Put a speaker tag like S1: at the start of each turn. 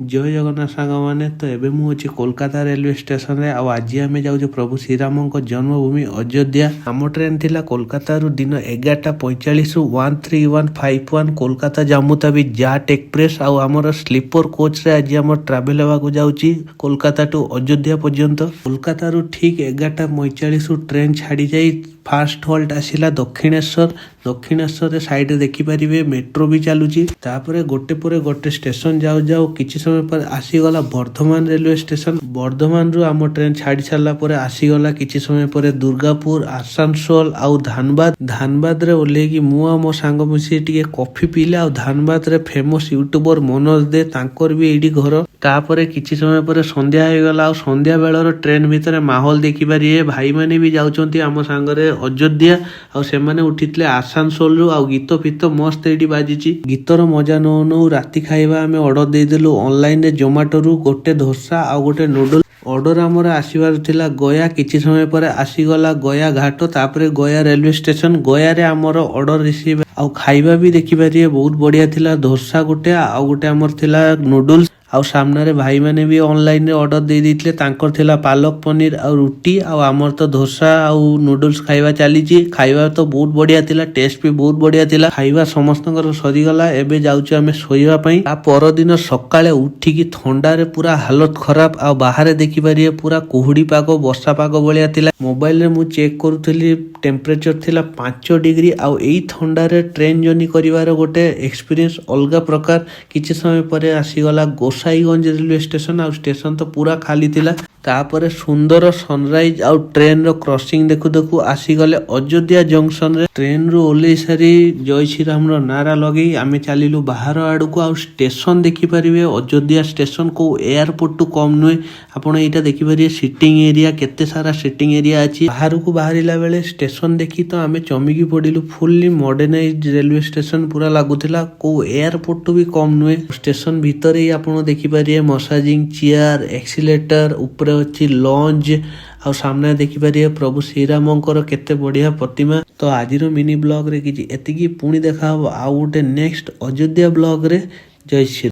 S1: जय जगन्नाथ सांग मैंने तो एवं मुझे कोलकाता रेलवे स्टेशन रे आज आम जाऊँ प्रभु श्रीराम जन्मभूमि अयोध्या। आम ट्रेन थिला कोलकाता रु दिन 11:45 135151 कोलकाता जम्मू तावी जाट एक्सप्रेस आमर स्लीपर कोच रे आज आम ट्रावेल होगा जाऊँगी कोलकाता टू अयोध्या पर्यंत। कोलकाता रु ठीक 11:45 ट्रेन छाड़ी जाई फास्ट हॉल्ट आसिला दक्षिणेश्वर साइड देखिपारे मेट्रो भी चलुची। तापरे गोटे पर गोटे स्टेशन जाऊ जाऊ किछि समय पर आसीगला वर्धमान रेलवे स्टेशन। वर्धमान रु आम ट्रेन छाड़ी सारा पर आसीगला किछि समय पर दुर्गापुर आसानसोल आउ धानबाद रे ओल्हेकी मु आ मो सांग मिसी टिके कॉफी पीले आ धानबाद रे फेमस यूट्यूबर मनोज दे तांकर भी एडी घर। तापरे किछि समय पर संध्या हो गला आ संध्या बेलर ट्रेन भितर माहौल देखिपारे भाई माने भी जाउचंती आम सांगरे अयोध्या आ से माने उठितले आसानसोल रु आ गीत फित मस्त एडी बाजिची। गीतर मजा नौ नौ राति खाइबा आमे ऑर्डर दे देलु ऑनलाइन रे जोमाटो रु गोटे डोसा आ गोटे नूडल। ऑर्डर आमर आसीबार थिला गया किछि समय पर आसीगला गया घाट तापरे गया रेलवे स्टेशन। गया रे आमर ऑर्डर रिसीव आ खाइबा भी देखिपारे बहुत बढ़िया थिला। डोसा गोटे आ गोटे आमर थिला नूडल्स आउ सामने भाई माने भी ऑनलाइन रे ऑर्डर दे देथिले तांकर थिला पालक पनीर आ रुटी आ आमर तो डोसा आ नूडल्स खाइबा चलीची। खाइबा तो बहुत बढ़िया थिला टेस्ट भी बहुत बढ़िया थिला। खाइबा समस्तकर सरी गला एबे जाउछु आमे सोइबा पई। आ पर दिन सकाळे उठिकी थंडा रे पूरा हालत खराब आ बाहर देखि पारिए पूरा कुहुडी पाग वर्षा पाग बलिया थिला। मोबाइल रे मु चेक करूथली टेम्परेचर थिला 5 डिग्री आ एई थंडा रे ट्रेन जर्नी करिवार गोटे एक्सपीरियंस अलगा प्रकार। किछि समय परे आसीगला गोसाईगंज रेलवे स्टेशन आ स्टेशन तो पूरा खाली थिला। तापरे सुंदर सनराइज आउ ट्रेन रो क्रॉसिंग देखु देखु आसीगले अयोध्या जंक्शन रे। ट्रेन रो ओले सारी जय श्री राम रो नारा लगे आमे चलिलु बाहर आड़ को। आ स्टेशन देखि परिबे अयोध्या स्टेशन को एयरपोर्ट टू कम नुए। आपण एटा देखि परिबे सिटिंग एरिया केते सारा सिटिंग एरिया अछि। बाहर को बाहरिला बेले स्टेशन देखि तो आमे चमिकी पडिलु। फुल्ली मॉडर्नाइज्ड रेलवे स्टेशन पूरा लागुथिला को एयरपोर्ट टू भी कम नुए। स्टेशन भीतर ही आपण देखि परिबे मसाजिंग चेयर एक्सीलेटर ऊपर अच्छी लॉन्ज आ सामने देखिपारे प्रभु श्रीरामंकर केते बढ़िया प्रतिमा। तो आज मिनी ब्लॉग रे किछि एतिकी पुणी देखा आउ गोटे नेक्स्ट अयोध्या ब्लॉग रे। जय श्री